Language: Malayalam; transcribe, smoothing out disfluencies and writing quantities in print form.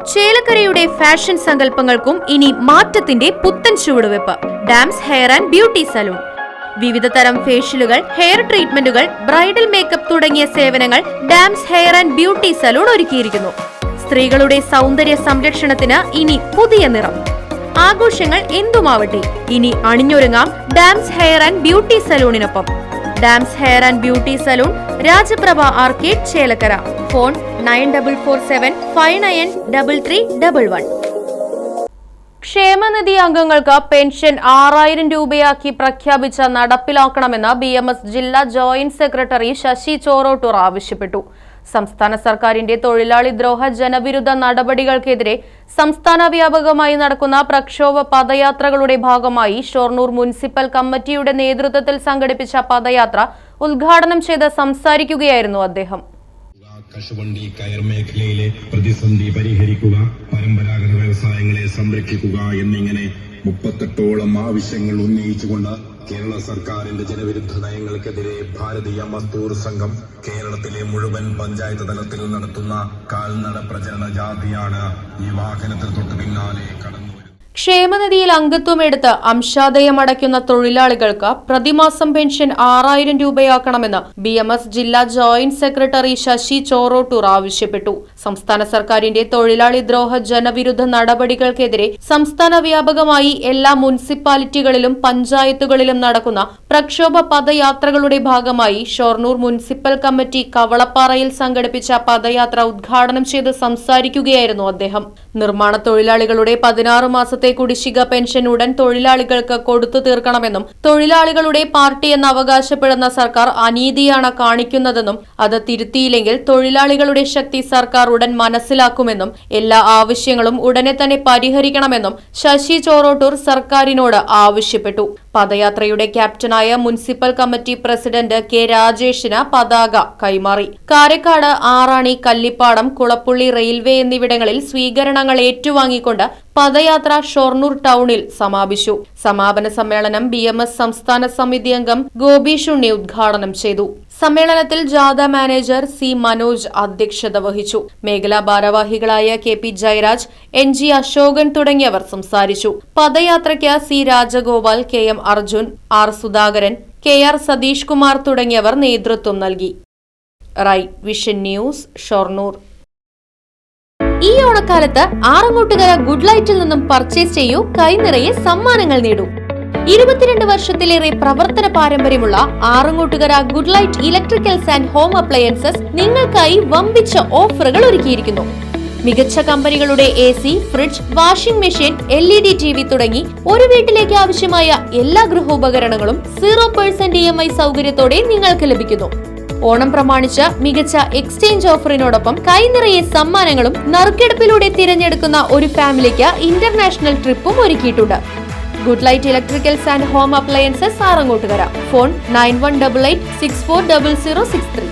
ചേലക്കരയുടെ ഫാഷൻ സങ്കല്പങ്ങൾക്കും ഇനി മാറ്റത്തിന്റെ പുത്തൻ ചുവടുവെപ്പ്. Dams hair and beauty salon. വിവിധ തരം ഫേഷ്യലുകൾ, ഹെയർ ട്രീറ്റ്മെന്റുകൾ, ബ്രൈഡൽ മേക്കപ്പ് തുടങ്ങിയ സേവനങ്ങൾ Dams hair and beauty salon ഒരുക്കിയിരിക്കുന്നു. സ്ത്രീകളുടെ സൗന്ദര്യ സംരക്ഷണത്തിന് ഇനി പുതിയ നിറം. ആഘോഷങ്ങൾ എന്തുമാവട്ടെ, ഇനി അണിഞ്ഞൊരുങ്ങാം ഡാംസ് ഹെയർ ആൻഡ് ബ്യൂട്ടി സലൂണിനൊപ്പം. Dams hair and beauty salon, Rajaprabha arcade, Chelakkara. Phone 9447593311. ക്ഷേമനിധി അംഗങ്ങൾക്ക് പെൻഷൻ 6000 രൂപയാക്കി പ്രഖ്യാപിച്ച നടപ്പിലാക്കണമെന്ന് BMS ജില്ലാ ജോയിന്റ് സെക്രട്ടറി ശശി ചോറോട്ടൂർ ആവശ്യപ്പെട്ടു. സംസ്ഥാന സർക്കാരിന്റെ തൊഴിലാളി ദ്രോഹ ജനവിരുദ്ധ നടപടികൾക്കെതിരെ സംസ്ഥാന വ്യാപകമായി നടക്കുന്ന പ്രക്ഷോഭ പദയാത്രകളുടെ ഭാഗമായി ഷൊർണൂർ മുനിസിപ്പൽ കമ്മിറ്റിയുടെ നേതൃത്വത്തിൽ സംഘടിപ്പിച്ച പദയാത്ര ഉദ്ഘാടനം ചെയ്ത് സംസാരിക്കുകയായിരുന്നു അദ്ദേഹം. കശുവണ്ടി കയർ മേഖലയിലെ പ്രതിസന്ധി പരിഹരിക്കുക, പരമ്പരാഗത വ്യവസായങ്ങളെ സംരക്ഷിക്കുക എന്നിങ്ങനെ 38ഓളം ആവശ്യങ്ങൾ ഉന്നയിച്ചുകൊണ്ട് കേരള സർക്കാരിന്റെ ജനവിരുദ്ധ നയങ്ങൾക്കെതിരെ ഭാരതീയ മസ്ദൂർ സംഘം കേരളത്തിലെ മുഴുവൻ പഞ്ചായത്ത് തലത്തിൽ നടത്തുന്ന കാൽനട പ്രചരണ ജാഥയാണ് ഈ വാഹനത്തിൽ തൊട്ട് പിന്നാലെ കടന്നു. ക്ഷേമനിധിയിൽ അംഗത്വമെടുത്ത് അംശാദയമടയ്ക്കുന്ന തൊഴിലാളികൾക്ക് പ്രതിമാസം പെൻഷൻ 6000 രൂപയാക്കണമെന്ന് BMS ജില്ലാ ജോയിന്റ് സെക്രട്ടറി ശശി ചോറോട്ടൂർ ആവശ്യപ്പെട്ടു. സംസ്ഥാന സർക്കാരിന്റെ തൊഴിലാളി ദ്രോഹ ജനവിരുദ്ധ നടപടികൾക്കെതിരെ സംസ്ഥാന വ്യാപകമായി എല്ലാ മുനിസിപ്പാലിറ്റികളിലും പഞ്ചായത്തുകളിലും നടക്കുന്ന പ്രക്ഷോഭ പദയാത്രകളുടെ ഭാഗമായി ഷൊർണൂർ മുനിസിപ്പൽ കമ്മിറ്റി കവളപ്പാറയിൽ സംഘടിപ്പിച്ച പദയാത്ര ഉദ്ഘാടനം ചെയ്ത് സംസാരിക്കുകയായിരുന്നു അദ്ദേഹം. നിർമ്മാണ തൊഴിലാളികളുടെ 16 മാസത്തെ കുടിശ്ശിക പെൻഷൻ ഉടൻ തൊഴിലാളികൾക്ക് കൊടുത്തു തീർക്കണമെന്നും തൊഴിലാളികളുടെ പാർട്ടിയെന്ന് അവകാശപ്പെടുന്ന സർക്കാർ അനീതിയാണ് കാണിക്കുന്നതെന്നും അത് തിരുത്തിയില്ലെങ്കിൽ തൊഴിലാളികളുടെ ശക്തി സർക്കാർ ഉടൻ മനസ്സിലാക്കുമെന്നും എല്ലാ ആവശ്യങ്ങളും ഉടനെ തന്നെ പരിഹരിക്കണമെന്നും ശശി ചോറോട്ടൂർ സർക്കാരിനോട് ആവശ്യപ്പെട്ടു. പദയാത്രയുടെ ക്യാപ്റ്റനായ മുനിസിപ്പൽ കമ്മിറ്റി പ്രസിഡന്റ് കെ രാജേഷിന് പതാക കൈമാറി. കാരക്കാട്, ആറാണി, കല്ലിപ്പാടം, കുളപ്പുള്ളി റെയിൽവേ എന്നിവിടങ്ങളിൽ സ്വീകരണങ്ങൾ ഏറ്റുവാങ്ങിക്കൊണ്ട് പദയാത്ര ഷൊർണൂർ ടൗണിൽ സമാപിച്ചു. സമാപന സമ്മേളനം BMS സംസ്ഥാന സമിതി അംഗം ഗോപി ഷുണ്ണി ഉദ്ഘാടനം ചെയ്തു. സമ്മേളനത്തിൽ ജാഥ മാനേജർ C മനോജ് അധ്യക്ഷത വഹിച്ചു. മേഖലാ ഭാരവാഹികളായ KP ജയരാജ്, NG അശോകൻ തുടങ്ങിയവർ സംസാരിച്ചു. പദയാത്രയ്ക്ക് C Rajagopal, KM Arjun, R Sudhakaran, KR Satheesh Kumar തുടങ്ങിയവർ നേതൃത്വം നൽകി. Right Vision News, Shoranur. ഈ ഓണക്കാലത്ത് ആറങ്ങോട്ടുകര ഗുഡ് ലൈറ്റിൽ നിന്നും പർച്ചേസ് ചെയ്യൂ, കൈനിറയെ സമ്മാനങ്ങൾ നേടൂ. 22 വർഷത്തിലേറെ പ്രവർത്തന പാരമ്പര്യമുള്ള Arangottukara good light electricals and home appliances നിങ്ങൾക്കായി വമ്പിച്ച ഓഫറുകൾ ഒരുക്കിയിരിക്കുന്നു. മികച്ച കമ്പനികളുടെ AC, fridge, washing machine, LED TV തുടങ്ങി ഒരു വീട്ടിലേക്ക് ആവശ്യമായ എല്ലാ ഗൃഹോപകരണങ്ങളും 0% EMI സൗകര്യത്തോടെ നിങ്ങൾക്ക് ലഭിക്കുന്നു. ഓണം പ്രമാണിച്ച് മികച്ച എക്സ്ചേഞ്ച് ഓഫറിനോടൊപ്പം കൈനിറയെ സമ്മാനങ്ങളും നറുക്കെടുപ്പിലൂടെ തിരഞ്ഞെടുക്കുന്ന ഒരു ഫാമിലിക്ക് ഇന്റർനാഷണൽ ട്രിപ്പും ഒരുക്കിയിട്ടുണ്ട്. Good light electricals and home appliances Arangottukara. Phone 9188640063.